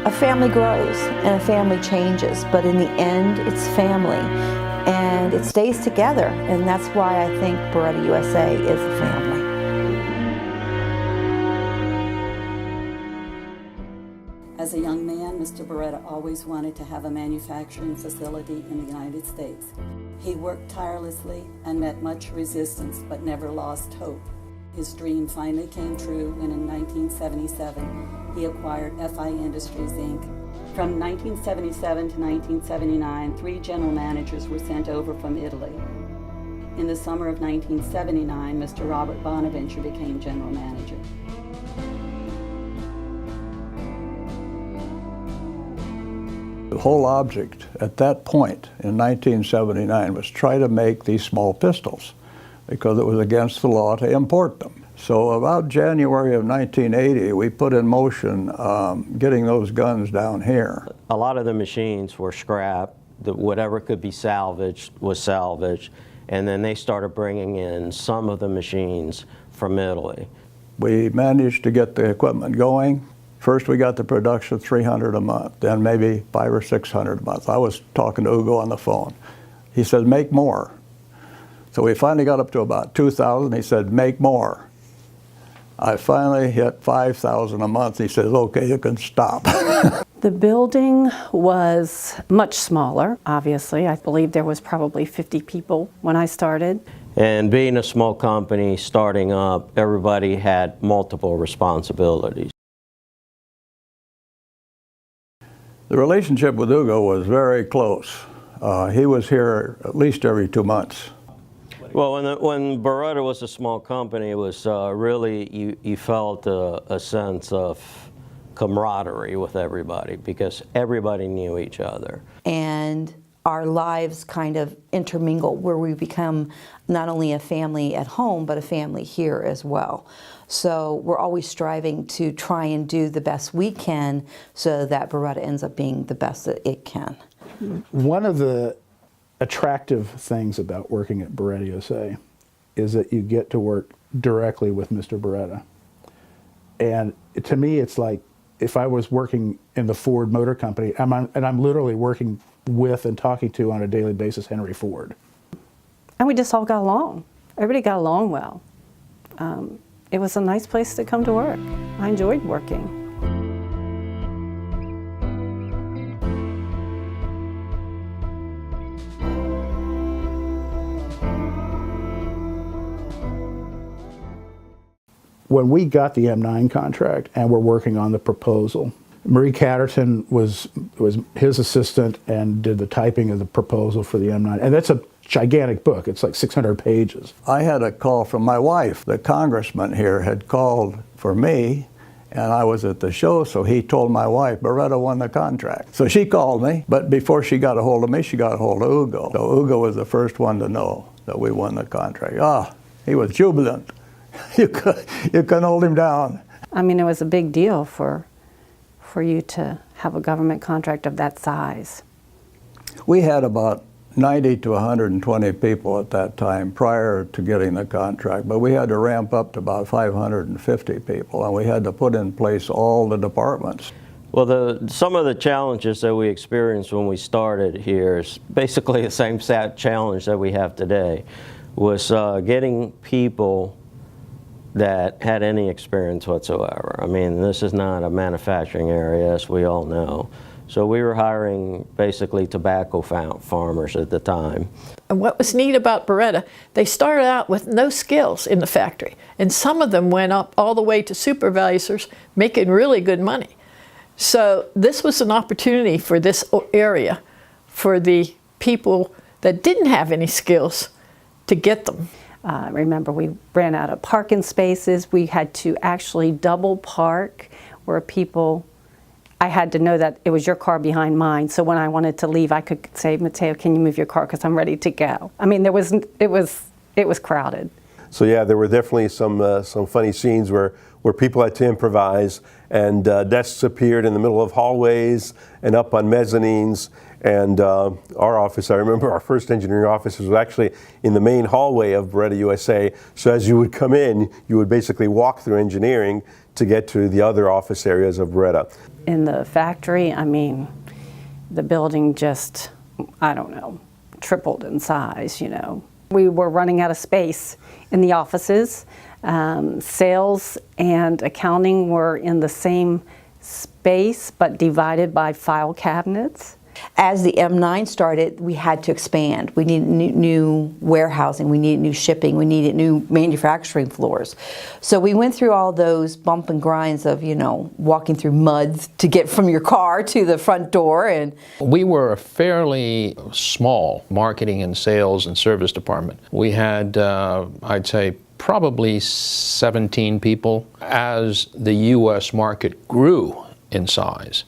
A family grows and a family changes, but in the end, it's family. And it stays together, and that's why I think Beretta USA is a family. As a young man, Mr. Beretta always wanted to have a manufacturing facility in the United States. He worked tirelessly and met much resistance, but never lost hope. His dream finally came true when in 1977 he acquired FI Industries, Inc. From 1977 to 1979, 3 general managers were sent over from Italy. In the summer of 1979, Mr. Robert Bonaventure became general manager. The whole object at that point in 1979 was try to make these small pistols because it was against the law to import them. So about January of 1980, we put in motion getting those guns down here. A lot of the machines were scrapped. Whatever could be salvaged was salvaged. And then they started bringing in some of the machines from Italy. We managed to get the equipment going. First we got the production of 300 a month, then maybe 500 or 600 a month. I was talking to Ugo on the phone. He said, make more. So we finally got up to about 2,000. He said, make more. I finally hit 5,000 a month. He says, okay, you can stop. The building was much smaller, obviously. I believe there was probably 50 people when I started. And being a small company starting up, everybody had multiple responsibilities. The relationship with Ugo was very close. He was here at least every 2 months. Well, when Beretta was a small company, it was really, you felt a sense of camaraderie with everybody because everybody knew each other. And our lives kind of intermingle where we become not only a family at home, but a family here as well. So we're always striving to try and do the best we can so that Beretta ends up being the best that it can. One of the attractive things about working at Beretta USA is that you get to work directly with Mr. Beretta. And to me, it's like if I was working in the Ford Motor Company, and I'm literally working with and talking to on a daily basis Henry Ford. And we just all got along. Everybody got along well. It was a nice place to come to work. I enjoyed working. When we got the M9 contract and we're working on the proposal, Marie Catterton was his assistant and did the typing of the proposal for the M9. And that's a gigantic book. It's like 600 pages. I had a call from my wife. The congressman here had called for me, and I was at the show, so he told my wife, Beretta won the contract. So she called me, but before she got a hold of me, she got a hold of Ugo. So Ugo was the first one to know that we won the contract. He was jubilant. You couldn't hold him down. I mean, it was a big deal for you to have a government contract of that size. We had about 90 to 120 people at that time prior to getting the contract, but we had to ramp up to about 550 people, and we had to put in place all the departments. Well, some of the challenges that we experienced when we started here is basically the same challenge that we have today, was getting people that had any experience whatsoever. I mean, this is not a manufacturing area, as we all know. So we were hiring basically tobacco farmers at the time. And what was neat about Beretta, they started out with no skills in the factory. And some of them went up all the way to supervisors, making really good money. So this was an opportunity for this area, for the people that didn't have any skills to get them. Remember, we ran out of parking spaces. We had to actually double park where people, I had to know that it was your car behind mine. So when I wanted to leave, I could say, Mateo, can you move your car because I'm ready to go. I mean, it was crowded. So yeah, there were definitely some funny scenes where people had to improvise, and desks appeared in the middle of hallways and up on mezzanines. And our office, I remember our first engineering office was actually in the main hallway of Beretta USA. So as you would come in, you would basically walk through engineering to get to the other office areas of Beretta. In the factory, I mean, the building just, I don't know, tripled in size, you know. We were running out of space in the offices. Sales and accounting were in the same space, but divided by file cabinets. As the M9 started, we had to expand. We needed new warehousing, we needed new shipping, we needed new manufacturing floors. So we went through all those bump and grinds of, you know, walking through mud to get from your car to the front door. And we were a fairly small marketing and sales and service department. We had, I'd say, probably 17 people. As the U.S. market grew in size,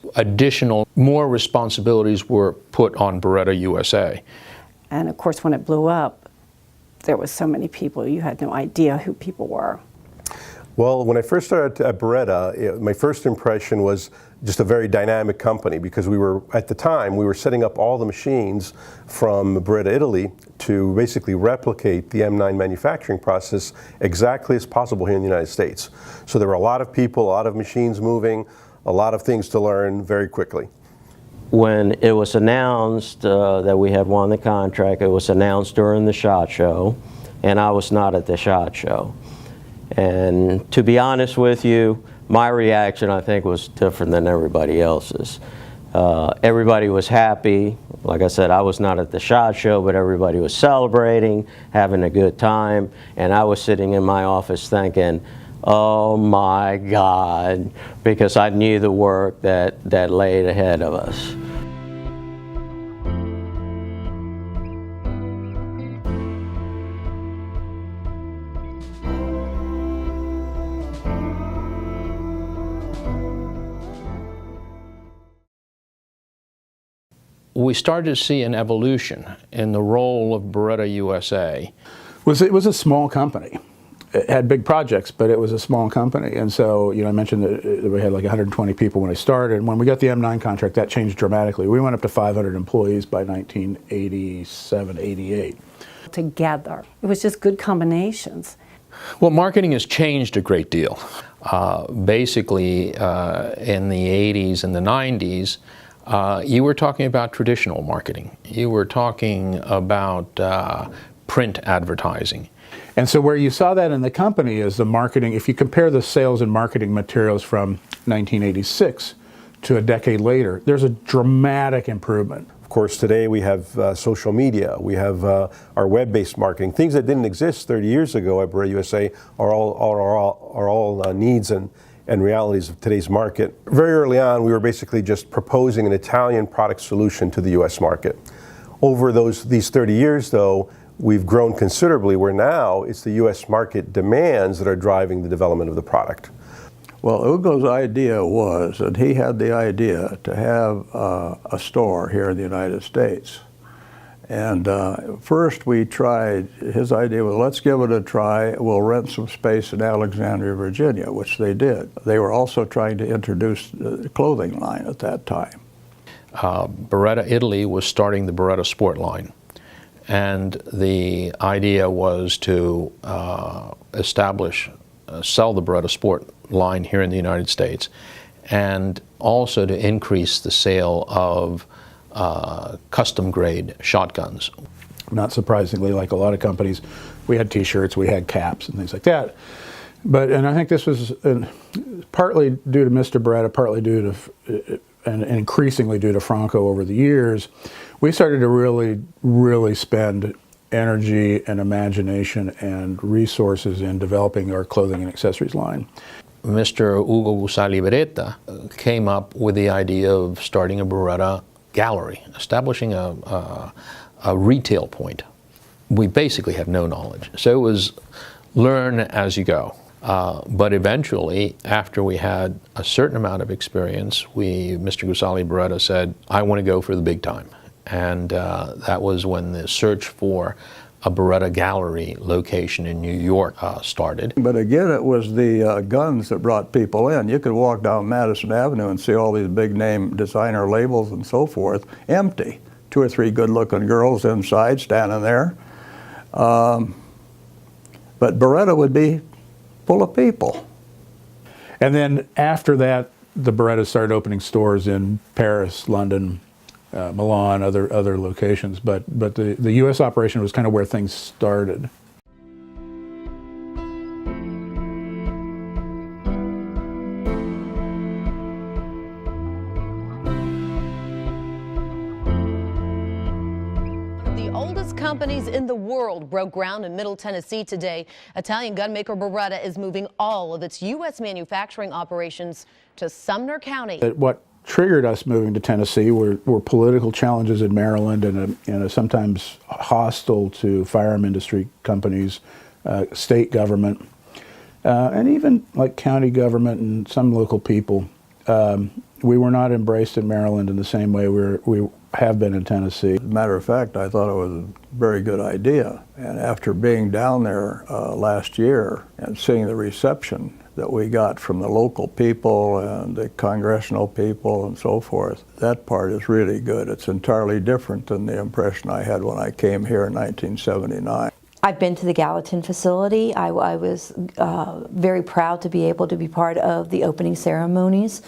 more responsibilities were put on Beretta USA. And of course, when it blew up, there was so many people, you had no idea who people were. Well, when I first started at Beretta, my first impression was just a very dynamic company, because at the time, we were setting up all the machines from Beretta, Italy, to basically replicate the M9 manufacturing process exactly as possible here in the United States. So there were a lot of people, a lot of machines moving, a lot of things to learn very quickly. When it was announced that we had won the contract, it was announced during the SHOT Show, and I was not at the SHOT Show. And to be honest with you, my reaction, I think, was different than everybody else's. Everybody was happy. Like I said, I was not at the SHOT Show, but everybody was celebrating, having a good time, and I was sitting in my office thinking, oh my God, because I knew the work that laid ahead of us. We started to see an evolution in the role of Beretta USA. It was a small company. It had big projects, but it was a small company. And so, you know, I mentioned that we had like 120 people when I started. And when we got the M9 contract, that changed dramatically. We went up to 500 employees by 1987, 88. Together. It was just good combinations. Well, marketing has changed a great deal. Basically, in the 80s and the 90s, you were talking about traditional marketing. You were talking about print advertising. And so where you saw that in the company is the marketing. If you compare the sales and marketing materials from 1986 to a decade later, there's a dramatic improvement. Of course, today we have social media, we have our web-based marketing. Things that didn't exist 30 years ago at Beretta USA are all needs and realities of today's market. Very early on, we were basically just proposing an Italian product solution to the U.S. market. Over these 30 years, though, we've grown considerably, where now it's the U.S. market demands that are driving the development of the product. Well, Ugo's idea was that he had the idea to have a store here in the United States. And first we tried, his idea was, let's give it a try. We'll rent some space in Alexandria, Virginia, which they did. They were also trying to introduce the clothing line at that time. Beretta Italy was starting the Beretta Sport line. And the idea was to sell the Beretta Sport line here in the United States, and also to increase the sale of custom-grade shotguns. Not surprisingly, like a lot of companies, we had T-shirts, we had caps and things like that. And I think this was partly due to Mr. Beretta, partly due to, and increasingly due to Franco over the years. We started to really spend energy and imagination and resources in developing our clothing and accessories line. Mr. Ugo Gusali Beretta came up with the idea of starting a Beretta gallery, establishing a retail point. We basically had no knowledge, so it was learn as you go. But eventually, after we had a certain amount of experience, Mr. Gusali Beretta said, I want to go for the big time. And that was when the search for a Beretta gallery location in New York started. But again, it was the guns that brought people in. You could walk down Madison Avenue and see all these big name designer labels and so forth, empty. 2 or 3 good looking girls inside standing there. But Beretta would be full of people. And then after that, the Berettas started opening stores in Paris, London, Milan, other locations. But the U.S. operation was kind of where things started. The oldest companies in the world broke ground in Middle Tennessee today. Italian gunmaker Beretta is moving all of its U.S. manufacturing operations to Sumner County. What triggered us moving to Tennessee were political challenges in Maryland and a sometimes hostile to firearm industry companies, state government, and even like county government and some local people. We were not embraced in Maryland in the same way we have been in Tennessee. As a matter of fact, I thought it was a very good idea. And after being down there last year and seeing the reception that we got from the local people and the congressional people and so forth, that part is really good. It's entirely different than the impression I had when I came here in 1979. I've been to the Gallatin facility. I was very proud to be able to be part of the opening ceremonies.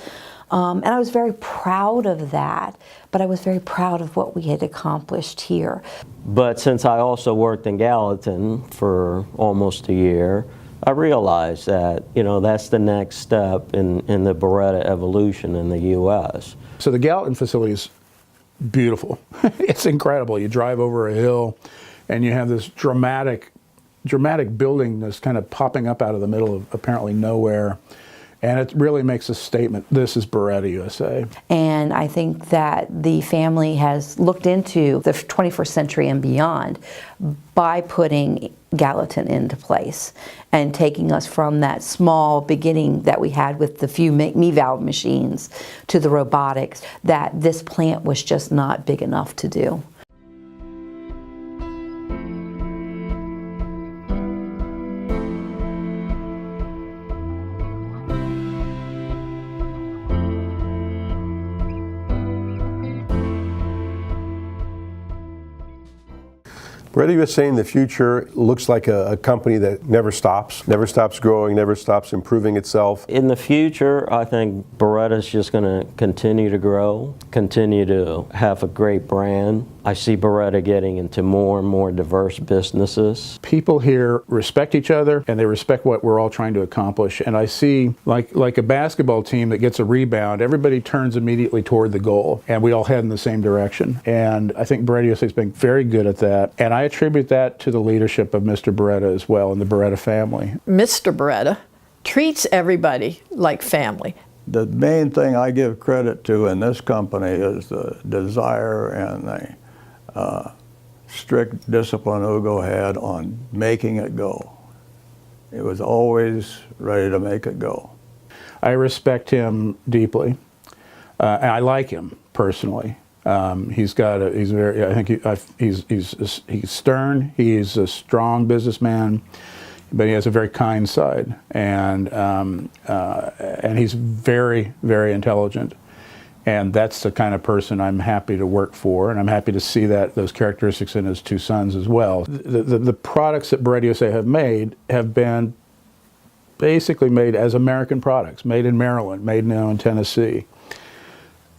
And I was very proud of that, but I was very proud of what we had accomplished here. But since I also worked in Gallatin for almost a year, I realized that, that's the next step in the Beretta evolution in the U.S. So the Gallatin facility is beautiful. It's incredible. You drive over a hill and you have this dramatic building that's kind of popping up out of the middle of apparently nowhere. And it really makes a statement. This is Beretta USA. And I think that the family has looked into the 21st century and beyond by putting Gallatin into place and taking us from that small beginning that we had with the few me-valve machines to the robotics that this plant was just not big enough to do. Beretta USA in the future looks like a company that never stops growing, never stops improving itself. In the future, I think Beretta's just going to continue to grow, continue to have a great brand. I see Beretta getting into more and more diverse businesses. People here respect each other and they respect what we're all trying to accomplish. And I see, like a basketball team that gets a rebound, everybody turns immediately toward the goal and we all head in the same direction. And I think Beretta USA has been very good at that. And I attribute that to the leadership of Mr. Beretta as well and the Beretta family. Mr. Beretta treats everybody like family. The main thing I give credit to in this company is the desire and the strict discipline Hugo had on making it go. It was always ready to make it go. I respect him deeply, and I like him personally. He's stern. He's a strong businessman, but he has a very kind side, and he's very, very intelligent. And that's the kind of person I'm happy to work for, and I'm happy to see those characteristics in his two sons as well. The products that Beretta USA have been basically made as American products, made in Maryland, made now in Tennessee.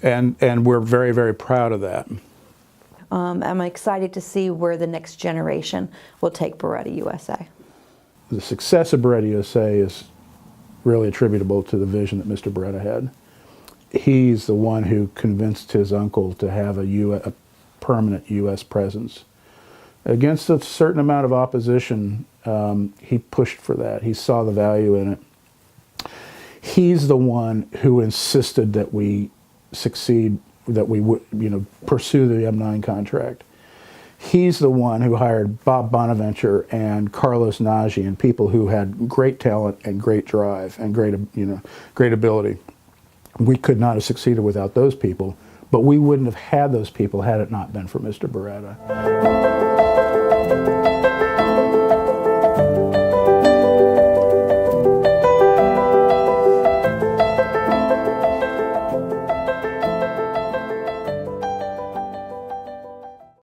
And we're very, very proud of that. I'm excited to see where the next generation will take Beretta USA. The success of Beretta USA is really attributable to the vision that Mr. Beretta had. He's the one who convinced his uncle to have a permanent U.S. presence. Against a certain amount of opposition, he pushed for that. He saw the value in it. He's the one who insisted that we succeed, that we would, pursue the M9 contract. He's the one who hired Bob Bonaventure and Carlos Nagy and people who had great talent and great drive and great ability. We could not have succeeded without those people, but we wouldn't have had those people had it not been for Mr. Beretta.